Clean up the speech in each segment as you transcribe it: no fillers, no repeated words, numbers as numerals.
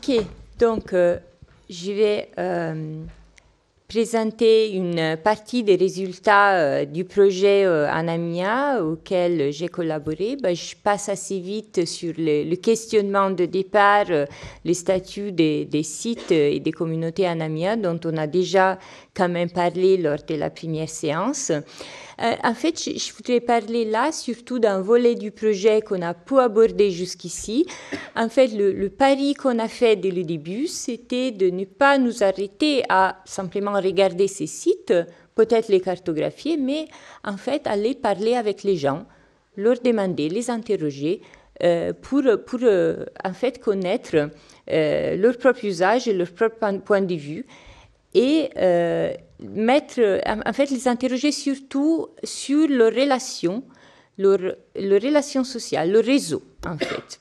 Ok, donc je vais présenter une partie des résultats du projet Anamia auquel j'ai collaboré. Je passe assez vite sur le questionnement de départ, les statuts des sites et des communautés Anamia dont on a déjà quand même parlé lors de la première séance. En fait, je voudrais parler là surtout d'un volet du projet qu'on a pu aborder jusqu'ici. En fait, le pari qu'on a fait dès le début, c'était de ne pas nous arrêter à simplement regarder ces sites, peut-être les cartographier, mais en fait aller parler avec les gens, leur demander, les interroger pour en fait connaître leur propre usage et leur propre point de vue. Et en fait, les interroger surtout sur leurs relations, leurs relations sociales, leur réseau, en fait.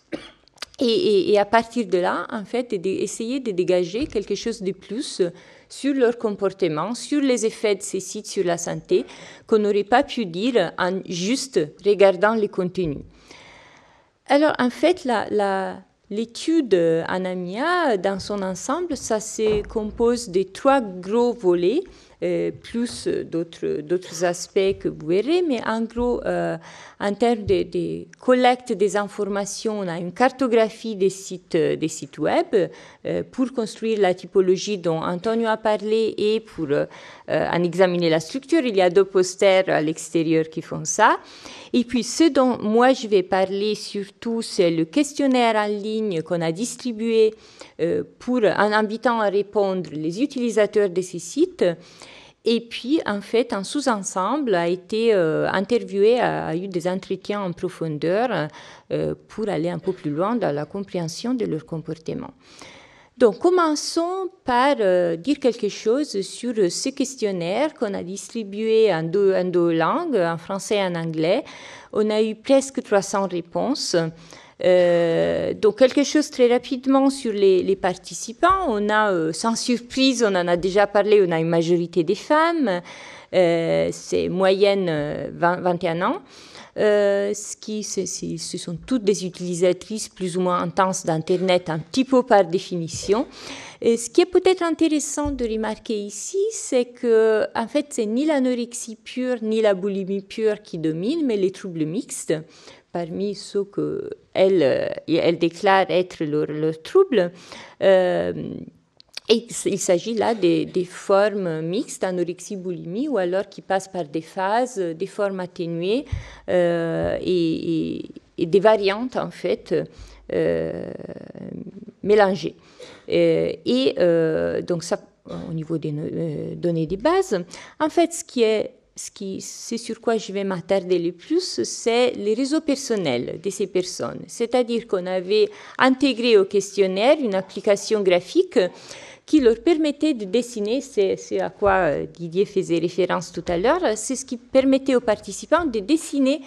Et à partir de là, en fait, essayer de dégager quelque chose de plus sur leur comportement, sur les effets de ces sites sur la santé, qu'on n'aurait pas pu dire en juste regardant les contenus. Alors, en fait, l'étude Anamia, dans son ensemble, ça se compose de 3 gros volets, plus d'autres aspects que vous verrez, mais en gros, en termes de collecte des informations, on a une cartographie des sites web pour construire la typologie dont Antonio a parlé et pour en examiner la structure. Il y a 2 posters à l'extérieur qui font ça. Et puis, ce dont moi je vais parler surtout, c'est le questionnaire en ligne qu'on a distribué en invitant à répondre les utilisateurs de ces sites. Et puis, en fait, un sous-ensemble a été interviewé, a eu des entretiens en profondeur pour aller un peu plus loin dans la compréhension de leur comportement. Donc, commençons par dire quelque chose sur ce questionnaire qu'on a distribué en deux langues, en français et en anglais. On a eu presque 300 réponses. Donc, quelque chose très rapidement sur les participants. On a, sans surprise, on en a déjà parlé, on a une majorité des femmes. C'est moyenne 21 ans. Ce sont toutes des utilisatrices plus ou moins intenses d'Internet, un petit peu par définition. Et ce qui est peut-être intéressant de remarquer ici, c'est que, en fait, c'est ni l'anorexie pure ni la boulimie pure qui dominent, mais les troubles mixtes, parmi ceux qu'elle déclare être leurs troubles. Et il s'agit là des formes mixtes, anorexie, boulimie, ou alors qui passent par des phases, des formes atténuées et des variantes, en fait, mélangées. Donc ça, au niveau des données de base, en fait, c'est sur quoi je vais m'attarder le plus, c'est les réseaux personnels de ces personnes. C'est-à-dire qu'on avait intégré au questionnaire une application graphique qui leur permettait de dessiner, c'est à quoi Didier faisait référence tout à l'heure, c'est ce qui permettait aux participants de dessiner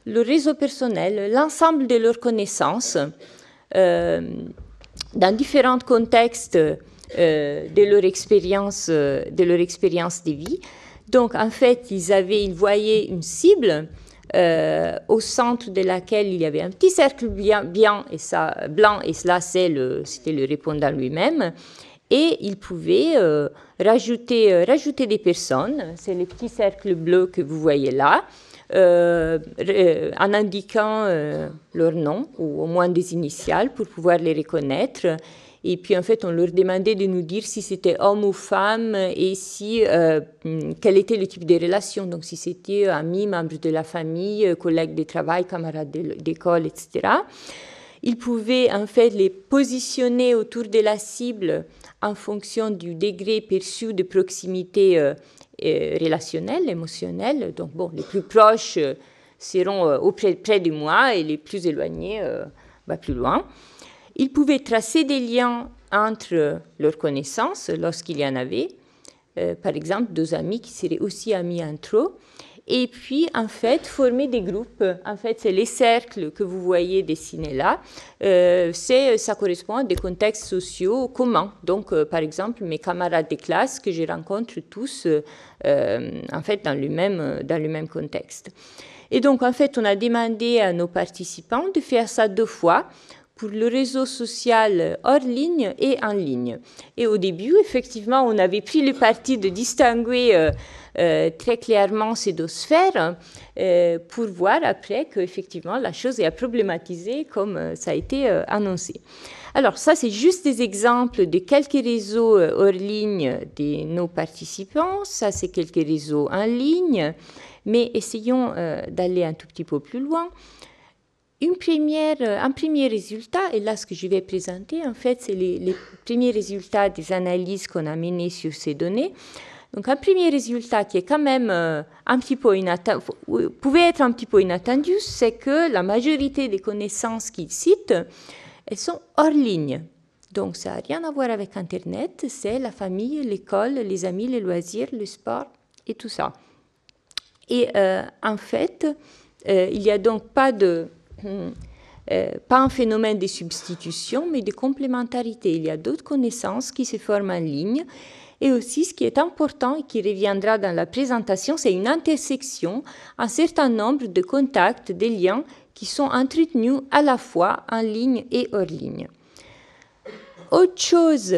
le réseau personnel, l'ensemble de leurs connaissances, dans différents contextes de leur expérience de vie. Donc, en fait, ils voyaient une cible au centre de laquelle il y avait un petit cercle blanc, et cela, c'était le répondant lui-même. Et ils pouvaient rajouter des personnes, c'est les petits cercles bleus que vous voyez là, en indiquant leur nom, ou au moins des initiales, pour pouvoir les reconnaître. Et puis, en fait, on leur demandait de nous dire si c'était homme ou femme et quel était le type de relation. Donc, si c'était amis, membres de la famille, collègues de travail, camarades d'école, etc. Ils pouvaient, en fait, les positionner autour de la cible en fonction du degré perçu de proximité relationnelle, émotionnelle. Donc, bon, les plus proches seront près de moi et les plus éloignés plus loin. Ils pouvaient tracer des liens entre leurs connaissances lorsqu'il y en avait. Par exemple, 2 amis qui seraient aussi amis entre eux. Et puis, en fait, former des groupes. En fait, c'est les cercles que vous voyez dessinés là. Ça correspond à des contextes sociaux communs. Donc, par exemple, mes camarades de classe que je rencontre tous, en fait, dans le même contexte. Et donc, en fait, on a demandé à nos participants de faire ça 2 fois pour le réseau social hors ligne et en ligne. Et au début, effectivement, on avait pris le parti de distinguer très clairement ces deux sphères pour voir après qu'effectivement, la chose est à problématiser comme ça a été annoncé. Alors ça, c'est juste des exemples de quelques réseaux hors ligne de nos participants. Ça, c'est quelques réseaux en ligne. Mais essayons d'aller un tout petit peu plus loin. Un premier résultat, et là ce que je vais présenter, en fait, c'est les premiers résultats des analyses qu'on a menées sur ces données. Donc un premier résultat qui est quand même un petit peu pouvait être un petit peu inattendu, c'est que la majorité des connaissances qu'ils citent, elles sont hors ligne. Donc ça n'a rien à voir avec Internet, c'est la famille, l'école, les amis, les loisirs, le sport et tout ça. Et en fait, il n'y a donc pas un phénomène de substitution, mais de complémentarité. Il y a d'autres connaissances qui se forment en ligne. Et aussi, ce qui est important et qui reviendra dans la présentation, c'est une intersection, un certain nombre de contacts, des liens qui sont entretenus à la fois en ligne et hors ligne. Autre chose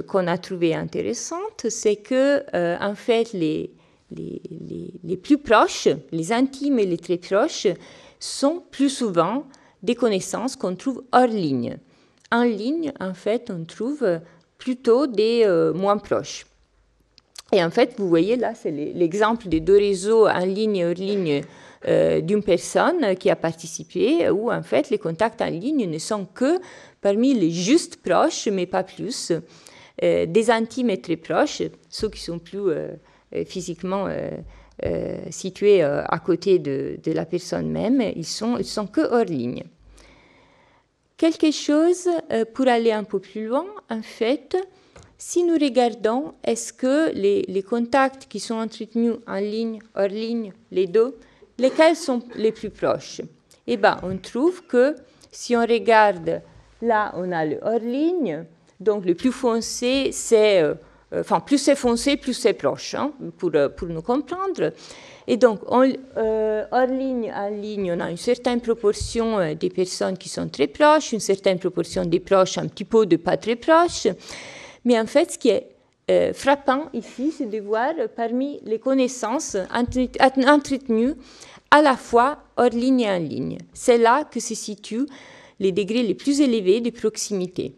qu'on a trouvé intéressante, c'est que, en fait, les plus proches, les intimes et les très proches, sont plus souvent des connaissances qu'on trouve hors ligne. En ligne, en fait, on trouve plutôt des moins proches. Et en fait, vous voyez là, c'est l'exemple des deux réseaux en ligne et hors ligne d'une personne qui a participé, où en fait, les contacts en ligne ne sont que parmi les juste proches, mais pas plus, des intimes et très proches, ceux qui sont plus physiquement situés à côté de la personne même, ils sont que hors ligne. Quelque chose pour aller un peu plus loin, en fait, si nous regardons, est-ce que les contacts qui sont entretenus en ligne, hors ligne, les deux, lesquels sont les plus proches? Eh bien, on trouve que si on regarde, là, on a le hors ligne, donc le plus foncé, c'est... plus c'est foncé, plus c'est proche, hein, pour nous comprendre. Et donc, hors ligne, en ligne, on a une certaine proportion des personnes qui sont très proches, une certaine proportion des proches, un petit peu de pas très proches. Mais en fait, ce qui est frappant ici, c'est de voir parmi les connaissances entretenues à la fois hors ligne et en ligne. C'est là que se situent les degrés les plus élevés de proximité,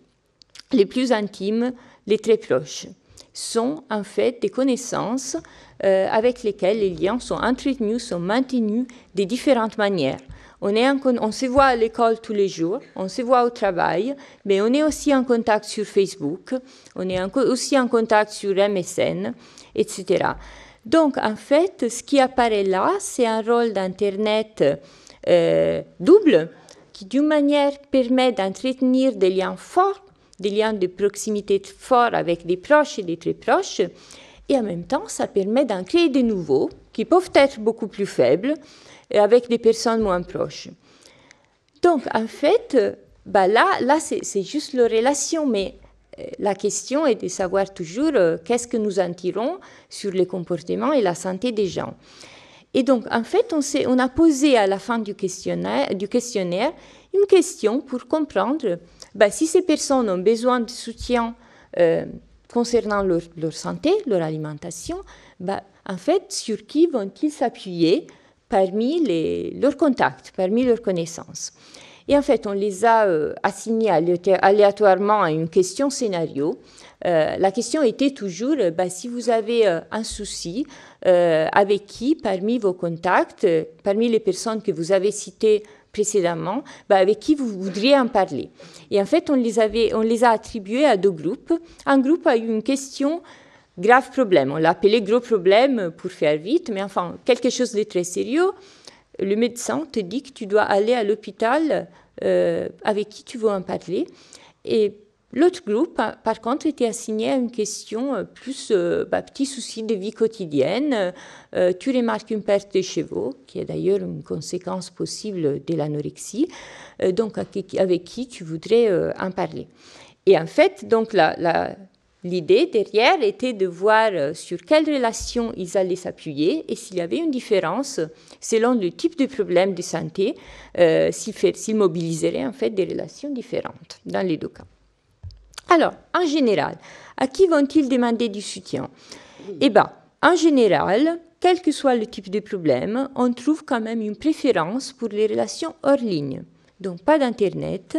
les plus intimes, les très proches sont en fait des connaissances avec lesquelles les liens sont entretenus, sont maintenus de différentes manières. On se voit à l'école tous les jours, on se voit au travail, mais on est aussi en contact sur Facebook, on est aussi en contact sur MSN, etc. Donc, en fait, ce qui apparaît là, c'est un rôle d'Internet double qui, d'une manière, permet d'entretenir des liens forts, des liens de proximité forts avec des proches et des très proches, et en même temps, ça permet d'en créer de nouveaux qui peuvent être beaucoup plus faibles avec des personnes moins proches. Donc, en fait, là c'est juste leur relation, mais la question est de savoir toujours qu'est-ce que nous en tirons sur les comportements et la santé des gens. Et donc, en fait, on a posé à la fin du questionnaire une question pour comprendre si ces personnes ont besoin de soutien concernant leur santé, leur alimentation, en fait, sur qui vont-ils s'appuyer parmi leurs contacts, parmi leurs connaissances. Et en fait, on les a assignés aléatoirement à une question scénario. La question était toujours, si vous avez un souci, avec qui, parmi vos contacts, parmi les personnes que vous avez citées précédemment, avec qui vous voudriez en parler. Et en fait, on les a attribués à deux groupes. Un groupe a eu une question grave problème. On l'a appelé gros problème pour faire vite, mais enfin, quelque chose de très sérieux. Le médecin te dit que tu dois aller à l'hôpital avec qui tu veux en parler. Et l'autre groupe, par contre, était assigné à une question plus petit souci de vie quotidienne. Tu remarques une perte de cheveux, qui est d'ailleurs une conséquence possible de l'anorexie, donc avec qui tu voudrais en parler. Et en fait, donc L'idée derrière était de voir sur quelles relations ils allaient s'appuyer et s'il y avait une différence selon le type de problème de santé, s'ils mobiliseraient en fait des relations différentes dans les deux cas. Alors, en général, à qui vont-ils demander du soutien? Eh bien, en général, quel que soit le type de problème, on trouve quand même une préférence pour les relations hors ligne. Donc pas d'Internet,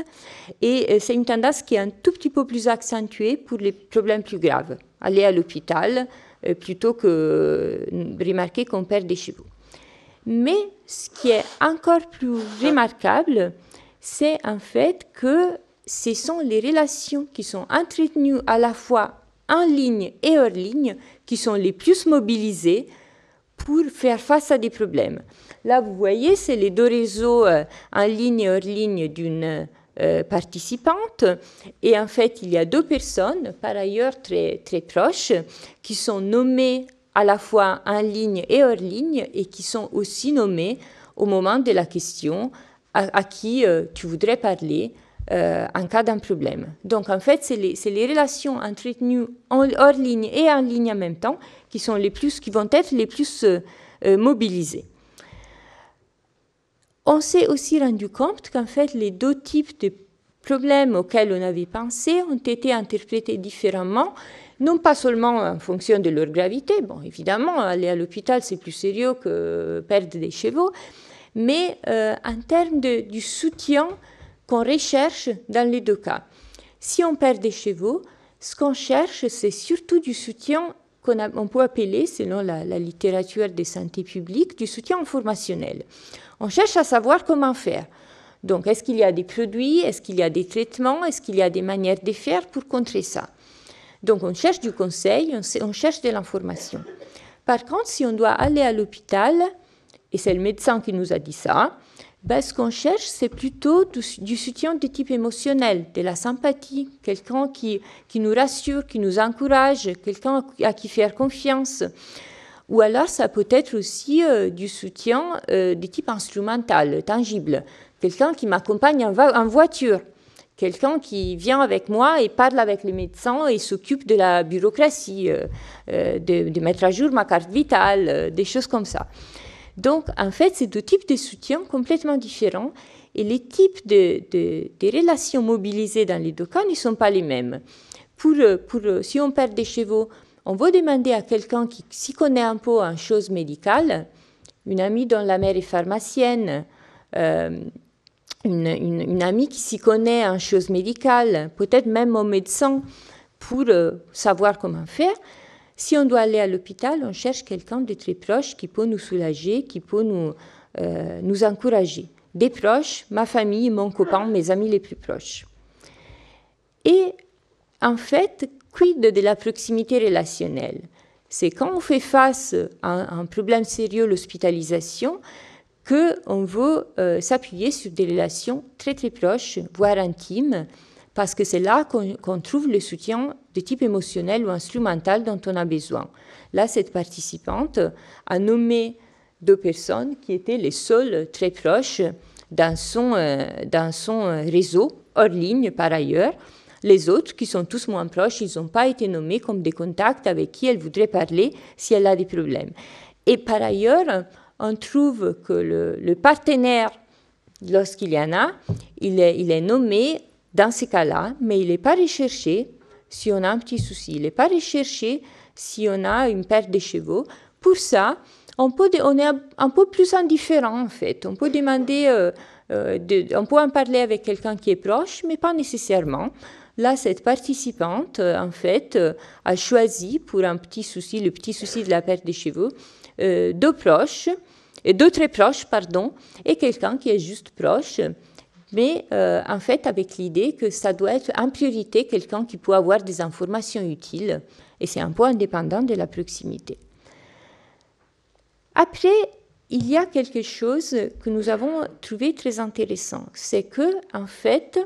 et c'est une tendance qui est un tout petit peu plus accentuée pour les problèmes plus graves. Aller à l'hôpital plutôt que remarquer qu'on perd des chevaux. Mais ce qui est encore plus remarquable, c'est en fait que ce sont les relations qui sont entretenues à la fois en ligne et hors ligne qui sont les plus mobilisées pour faire face à des problèmes. Là, vous voyez, c'est les deux réseaux en ligne et hors ligne d'une participante. Et en fait, il y a deux personnes, par ailleurs très, très proches, qui sont nommées à la fois en ligne et hors ligne et qui sont aussi nommées au moment de la question à qui tu voudrais parler en cas d'un problème. Donc, en fait, c'est les relations entretenues hors ligne et en ligne en même temps qui vont être les plus mobilisées. On s'est aussi rendu compte qu'en fait, les deux types de problèmes auxquels on avait pensé ont été interprétés différemment, non pas seulement en fonction de leur gravité, bon, évidemment, aller à l'hôpital, c'est plus sérieux que perdre des chevaux, mais en termes du soutien qu'on recherche dans les deux cas. Si on perd des chevaux, ce qu'on cherche, c'est surtout du soutien qu'on peut appeler, selon la littérature de santé publique, du soutien informationnel. On cherche à savoir comment faire. Donc, est-ce qu'il y a des produits, est-ce qu'il y a des traitements, est-ce qu'il y a des manières de faire pour contrer ça? Donc, on cherche du conseil, on cherche de l'information. Par contre, si on doit aller à l'hôpital, et c'est le médecin qui nous a dit ça, ben, ce qu'on cherche, c'est plutôt du soutien de type émotionnel, de la sympathie, quelqu'un qui nous rassure, qui nous encourage, quelqu'un à qui faire confiance. Ou alors, ça peut être aussi du soutien de type instrumental, tangible. Quelqu'un qui m'accompagne en voiture, quelqu'un qui vient avec moi et parle avec les médecins et s'occupe de la bureaucratie, de mettre à jour ma carte vitale, des choses comme ça. Donc, en fait, c'est deux types de soutien complètement différents et les types de relations mobilisées dans les deux cas ne sont pas les mêmes. Si on perd des chevaux, on va demander à quelqu'un qui s'y connaît un peu en choses médicales, une amie dont la mère est pharmacienne, une amie qui s'y connaît en choses médicales, peut-être même au médecin pour savoir comment faire. Si on doit aller à l'hôpital, on cherche quelqu'un de très proche qui peut nous soulager, qui peut nous encourager. Des proches, ma famille, mon copain, mes amis les plus proches. Et en fait, quid de la proximité relationnelle? C'est quand on fait face à un problème sérieux, l'hospitalisation, qu'on veut s'appuyer sur des relations très très proches, voire intimes, parce que c'est là qu'on trouve le soutien de type émotionnel ou instrumental dont on a besoin. Là, cette participante a nommé deux personnes qui étaient les seules très proches dans son réseau, hors ligne par ailleurs. Les autres, qui sont tous moins proches, ils n'ont pas été nommés comme des contacts avec qui elle voudrait parler si elle a des problèmes. Et par ailleurs, on trouve que le partenaire, lorsqu'il y en a, il est nommé dans ces cas-là, mais il n'est pas recherché si on a un petit souci. Il n'est pas recherché si on a une perte de chevaux. Pour ça, on est un peu plus indifférent, en fait. On peut demander, on peut en parler avec quelqu'un qui est proche, mais pas nécessairement. Là, cette participante, en fait, a choisi pour un petit souci, le petit souci de la perte des chevaux, deux très proches, et quelqu'un qui est juste proche, mais en fait avec l'idée que ça doit être en priorité quelqu'un qui peut avoir des informations utiles, et c'est un peu indépendant de la proximité. Après, il y a quelque chose que nous avons trouvé très intéressant, c'est que en fait,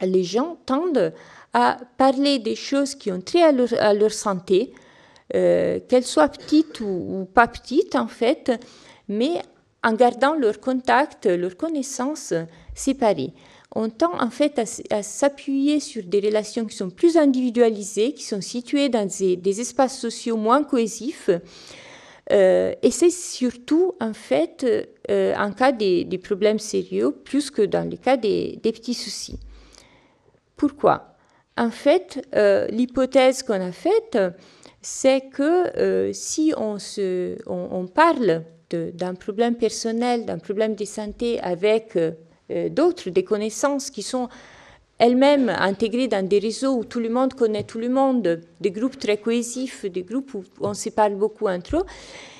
les gens tendent à parler des choses qui ont trait à leur santé, qu'elles soient petites ou pas petites en fait, mais en gardant leurs contacts, leurs connaissances séparées. on tend en fait à s'appuyer sur des relations qui sont plus individualisées, qui sont situées dans des espaces sociaux moins cohésifs. Et c'est surtout en fait en cas des problèmes sérieux, plus que dans le cas des petits soucis. Pourquoi? En fait, l'hypothèse qu'on a faite, c'est que si on parle d'un problème personnel, d'un problème de santé avec d'autres, des connaissances qui sont elles-mêmes intégrées dans des réseaux où tout le monde connaît tout le monde, des groupes très cohésifs, des groupes où on se parle beaucoup entre eux,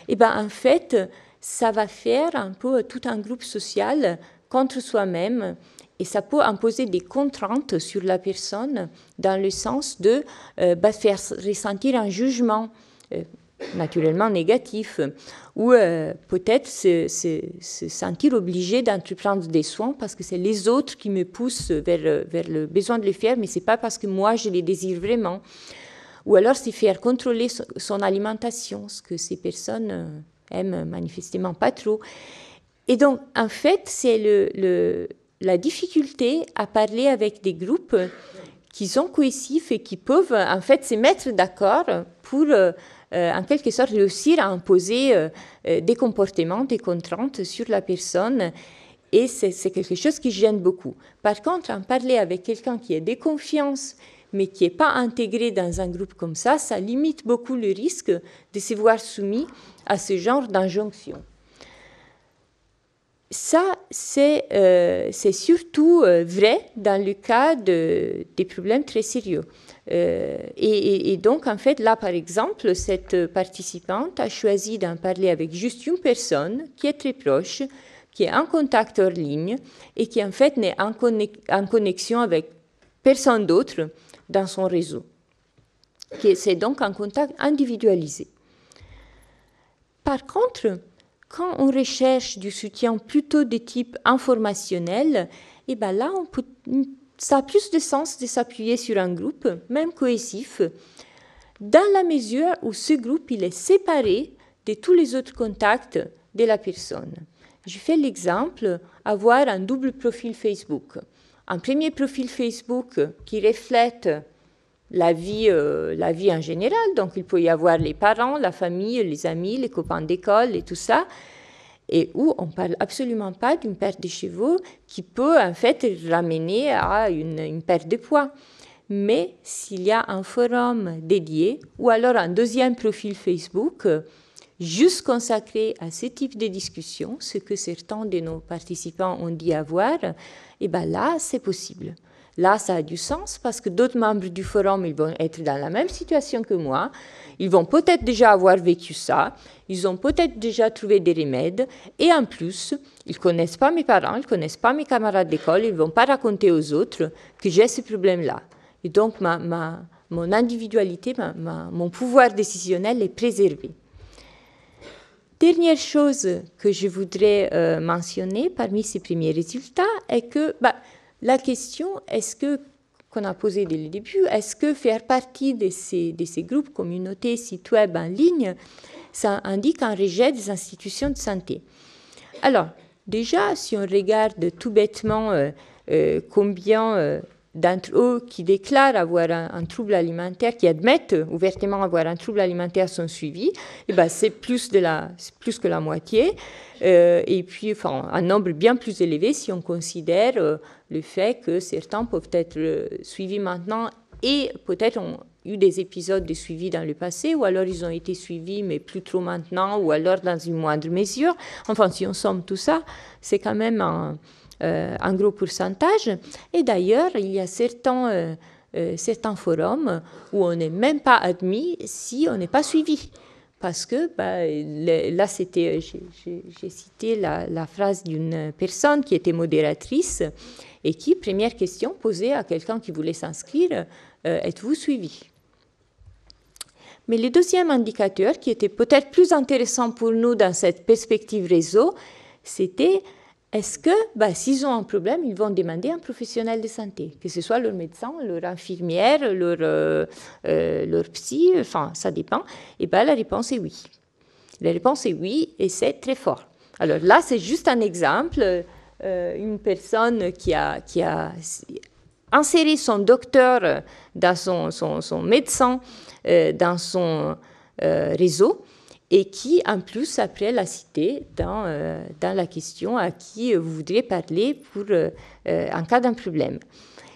et bien en fait, ça va faire un peu tout un groupe social contre soi-même, et ça peut imposer des contraintes sur la personne dans le sens de faire ressentir un jugement naturellement négatif, ou peut-être se sentir obligé d'entreprendre des soins parce que c'est les autres qui me poussent vers le besoin de le faire, mais ce n'est pas parce que moi je les désire vraiment. Ou alors c'est faire contrôler son alimentation, ce que ces personnes aiment manifestement pas trop. Et donc, en fait, c'est la difficulté à parler avec des groupes qui sont cohésifs et qui peuvent en fait se mettre d'accord pour en quelque sorte réussir à imposer des comportements, des contraintes sur la personne, et c'est quelque chose qui gêne beaucoup. Par contre, en parler avec quelqu'un qui est de confiance, mais qui n'est pas intégré dans un groupe comme ça limite beaucoup le risque de se voir soumis à ce genre d'injonction. Ça, c'est surtout vrai dans le cas des problèmes très sérieux. Et donc, en fait, là, par exemple, cette participante a choisi d'en parler avec juste une personne qui est très proche, qui est en contact hors ligne et qui, en fait, n'est en connexion avec personne d'autre dans son réseau. C'est donc un contact individualisé. Par contre, quand on recherche du soutien plutôt de type informationnel, et ben là, ça a plus de sens de s'appuyer sur un groupe, même cohésif, dans la mesure où ce groupe il est séparé de tous les autres contacts de la personne. Je fais l'exemple, avoir un double profil Facebook. Un premier profil Facebook qui reflète la vie en général, donc il peut y avoir les parents, la famille, les amis, les copains d'école et tout ça, et où on ne parle absolument pas d'une perte de cheveux qui peut en fait ramener à une perte de poids. Mais s'il y a un forum dédié, ou alors un deuxième profil Facebook, juste consacré à ce type de discussion, ce que certains de nos participants ont dit avoir, et bien là, c'est possible. Là, ça a du sens parce que d'autres membres du forum, ils vont être dans la même situation que moi. Ils vont peut-être déjà avoir vécu ça. Ils ont peut-être déjà trouvé des remèdes. Et en plus, ils ne connaissent pas mes parents, ils ne connaissent pas mes camarades d'école. Ils ne vont pas raconter aux autres que j'ai ce problème-là. Et donc, mon individualité, mon pouvoir décisionnel est préservé. Dernière chose que je voudrais mentionner parmi ces premiers résultats est que la question, qu'on a posée dès le début, est-ce que faire partie de ces groupes, communautés, sites web en ligne, ça indique un rejet des institutions de santé? Alors, déjà, si on regarde tout bêtement combien d'entre eux qui déclarent avoir un trouble alimentaire, qui admettent ouvertement avoir un trouble alimentaire sont suivis, c'est plus que la moitié. Et puis, un nombre bien plus élevé si on considère le fait que certains peuvent être suivis maintenant et peut-être ont eu des épisodes de suivi dans le passé, ou alors ils ont été suivis, mais plus trop maintenant, ou alors dans une moindre mesure. Enfin, si on somme tout ça, c'est quand même un gros pourcentage. Et d'ailleurs, il y a certains forums où on n'est même pas admis si on n'est pas suivi. Parce que là, j'ai cité la phrase d'une personne qui était modératrice et qui, première question, posait à quelqu'un qui voulait s'inscrire, êtes-vous suivi? Mais le deuxième indicateur, qui était peut-être plus intéressant pour nous dans cette perspective réseau, c'était est-ce que, s'ils ont un problème, ils vont demander un professionnel de santé, que ce soit leur médecin, leur infirmière, leur psy, enfin, ça dépend. Et la réponse est oui. La réponse est oui, et c'est très fort. Alors là, c'est juste un exemple une personne qui a inséré son docteur dans son médecin, dans son réseau, et qui, en plus, après, l'a cité dans la question à qui vous voudriez parler en cas d'un problème.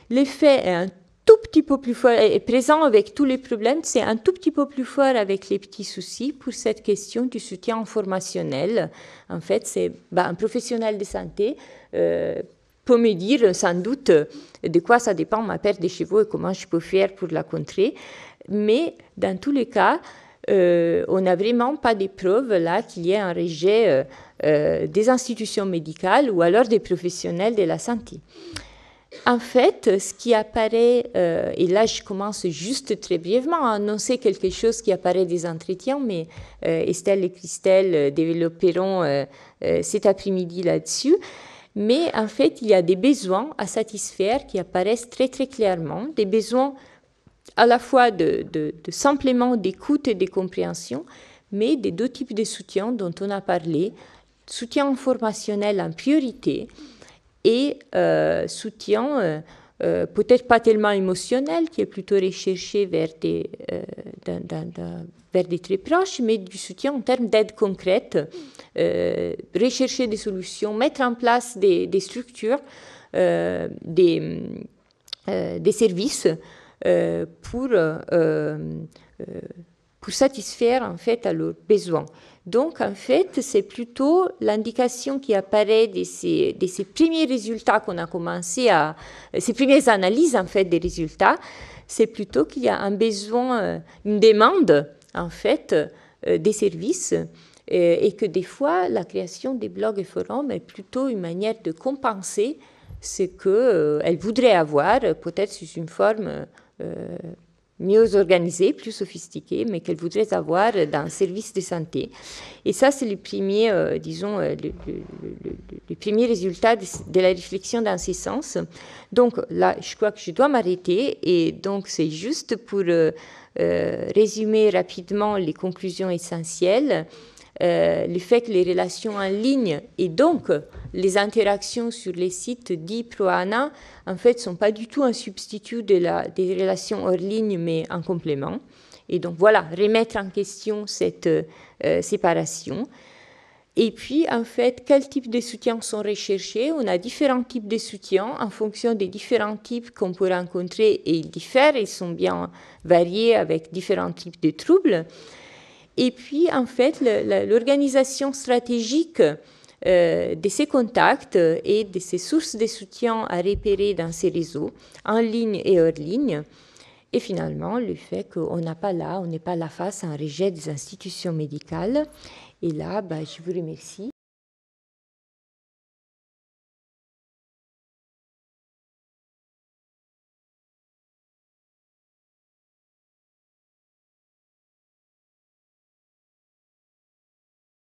L'effet est un tout petit peu plus fort, est présent avec tous les problèmes, c'est un tout petit peu plus fort avec les petits soucis pour cette question du soutien informationnel. En fait, c'est un professionnel de santé peut me dire sans doute de quoi ça dépend ma perte de chevaux et comment je peux faire pour la contrer. Mais dans tous les cas, on n'a vraiment pas des preuves là qu'il y ait un rejet des institutions médicales ou alors des professionnels de la santé. En fait, ce qui apparaît, et là je commence juste très brièvement à annoncer quelque chose qui apparaît des entretiens, mais Estelle et Christelle développeront cet après-midi là-dessus. Mais en fait, il y a des besoins à satisfaire qui apparaissent très très clairement, des besoins à la fois de simplement d'écoute et de compréhension, mais des deux types de soutien dont on a parlé, soutien informationnel en priorité, et soutien peut-être pas tellement émotionnel, qui est plutôt recherché vers des très proches, mais du soutien en termes d'aide concrète, rechercher des solutions, mettre en place des structures, des services pour satisfaire en fait à leurs besoins. Donc, en fait, c'est plutôt l'indication qui apparaît de ces premiers résultats qu'on a commencé ces premières analyses, en fait, des résultats, c'est plutôt qu'il y a un besoin, une demande, en fait, des services, et que des fois, la création des blogs et forums est plutôt une manière de compenser ce qu'elle voudrait avoir, peut-être sous une forme mieux organisée, plus sophistiquée, mais qu'elle voudrait avoir dans un service de santé. Et ça, c'est le premier, disons, le premier résultat de la réflexion dans ce sens. Donc là, je crois que je dois m'arrêter. Et donc, c'est juste pour résumer rapidement les conclusions essentielles. Le fait que les relations en ligne et donc les interactions sur les sites dits pro-ANA, en fait, ne sont pas du tout un substitut des relations hors ligne, mais un complément. Et donc, voilà, remettre en question cette séparation. Et puis, en fait, quels types de soutiens sont recherchés? On a différents types de soutiens en fonction des différents types qu'on peut rencontrer, et ils diffèrent, ils sont bien variés avec différents types de troubles. Et puis, en fait, l'organisation stratégique de ces contacts et de ces sources de soutien à repérer dans ces réseaux, en ligne et hors ligne. Et finalement, le fait qu'on n'est pas là face à un rejet des institutions médicales. Et là, je vous remercie.